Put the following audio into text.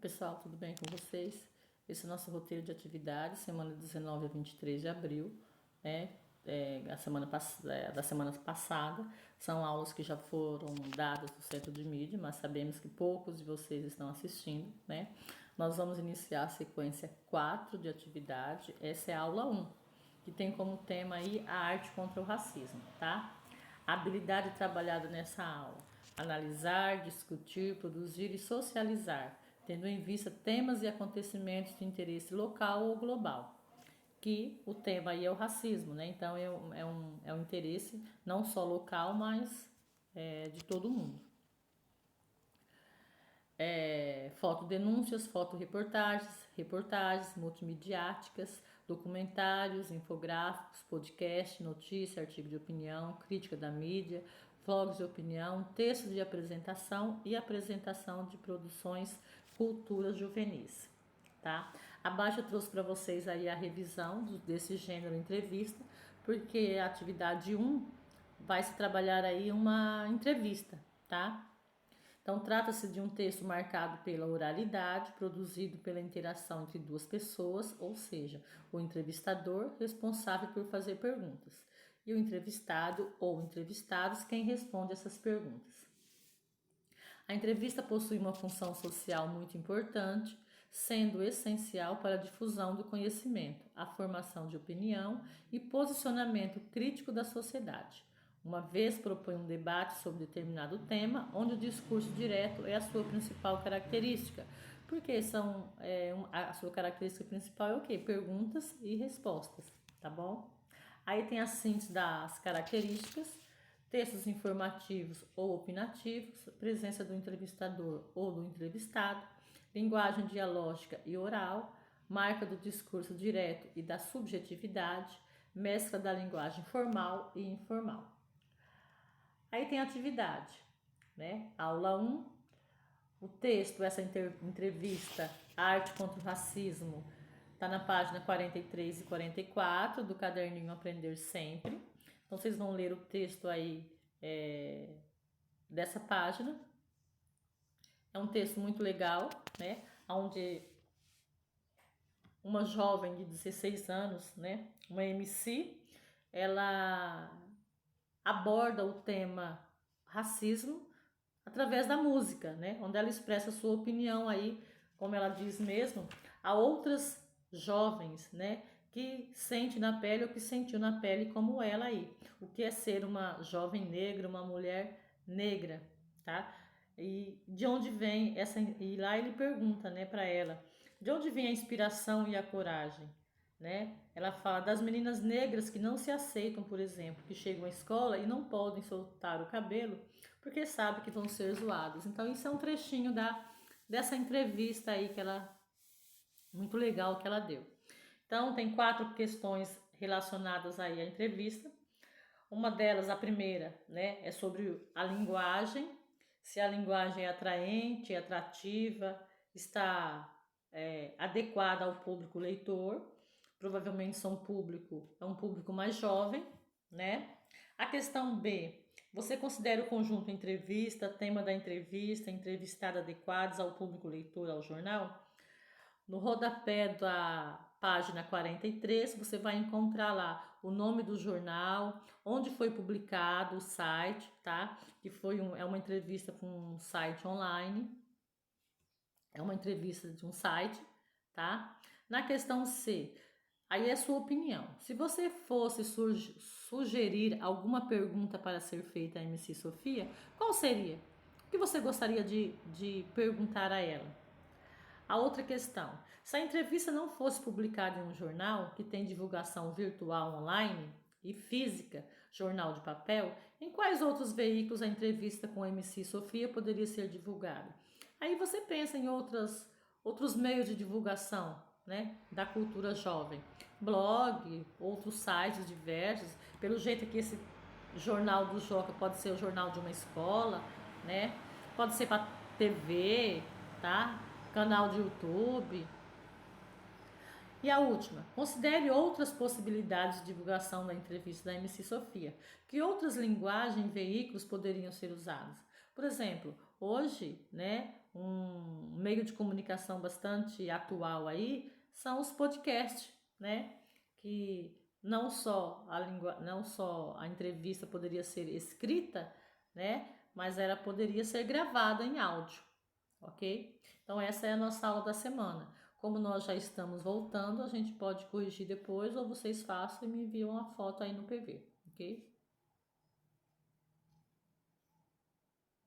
Pessoal, tudo bem com vocês? Esse é o nosso roteiro de atividades, semana 19 a 23 de abril, né? Da semana passada. São aulas que já foram dadas no Centro de Mídia, mas sabemos que poucos de vocês estão assistindo, né? Nós vamos iniciar a sequência 4 de atividade. Essa é a aula 1, que tem como tema aí a arte contra o racismo, tá? A habilidade trabalhada nessa aula: analisar, discutir, produzir e socializar, tendo em vista temas e acontecimentos de interesse local ou global. Que o tema aí é o racismo, né? Então é um interesse não só local, mas de todo mundo. Fotodenúncias, fotoreportagens, reportagens multimediáticas, documentários, infográficos, podcast, notícia, artigo de opinião, crítica da mídia, vlogs de opinião, textos de apresentação e apresentação de produções culturas juvenis, tá? Abaixo eu trouxe para vocês aí a revisão desse gênero entrevista, porque a atividade 1 vai se trabalhar aí uma entrevista, tá? Então, trata-se de um texto marcado pela oralidade, produzido pela interação entre duas pessoas, ou seja, o entrevistador responsável por fazer perguntas e o entrevistado ou entrevistados quem responde essas perguntas. A entrevista possui uma função social muito importante, sendo essencial para a difusão do conhecimento, a formação de opinião e posicionamento crítico da sociedade. Uma vez propõe um debate sobre determinado tema, onde o discurso direto é a sua principal característica. Porque a sua característica principal é o quê? Perguntas e respostas, tá bom? Aí tem a síntese das características: textos informativos ou opinativos, presença do entrevistador ou do entrevistado, linguagem dialógica e oral, marca do discurso direto e da subjetividade, mescla da linguagem formal e informal. Aí tem a atividade, né? Aula 1, o texto, essa entrevista, Arte contra o Racismo, está na página 43 e 44 do caderninho Aprender Sempre. Então, vocês vão ler o texto aí dessa página. É um texto muito legal, né? Onde uma jovem de 16 anos, né? Uma MC, ela aborda o tema racismo através da música, né? Onde ela expressa sua opinião aí, como ela diz mesmo, a outras jovens, né? Que sente na pele ou que sentiu na pele como ela aí. O que é ser uma jovem negra, uma mulher negra, tá? E de onde vem essa... E lá ele pergunta, né, para ela, de onde vem a inspiração e a coragem? Né? Ela fala das meninas negras que não se aceitam, por exemplo, que chegam à escola e não podem soltar o cabelo porque sabem que vão ser zoadas. Então isso é um trechinho dessa entrevista aí muito legal que ela deu. Então tem 4 questões relacionadas aí à entrevista. Uma delas, a primeira, né, é sobre a linguagem, se a linguagem é atraente, é atrativa, está adequada ao público leitor. Provavelmente é um público mais jovem, né? A questão B, você considera o conjunto entrevista, tema da entrevista, entrevistado adequados ao público leitor, ao jornal? No rodapé da página 43, você vai encontrar lá o nome do jornal, onde foi publicado, o site, tá? Que é uma entrevista com um site online. É uma entrevista de um site, tá? Na questão C, aí é sua opinião. Se você fosse sugerir alguma pergunta para ser feita à MC Sofia, qual seria? O que você gostaria de perguntar a ela? A outra questão: se a entrevista não fosse publicada em um jornal que tem divulgação virtual online e física, jornal de papel, em quais outros veículos a entrevista com a MC Sofia poderia ser divulgada? Aí você pensa em outros meios de divulgação, né, da cultura jovem, blog, outros sites diversos. Pelo jeito que esse jornal do Joca pode ser o jornal de uma escola, né? Pode ser para TV, tá? Canal de YouTube. E a última, considere outras possibilidades de divulgação da entrevista da MC Sofia. Que outras linguagens e veículos poderiam ser usados? Por exemplo, hoje, né, um meio de comunicação bastante atual aí são os podcasts, né? Que não só a entrevista poderia ser escrita, né? Mas ela poderia ser gravada em áudio, ok? Então essa é a nossa aula da semana. Como nós já estamos voltando, a gente pode corrigir depois ou vocês façam e me enviam a foto aí no PV, ok?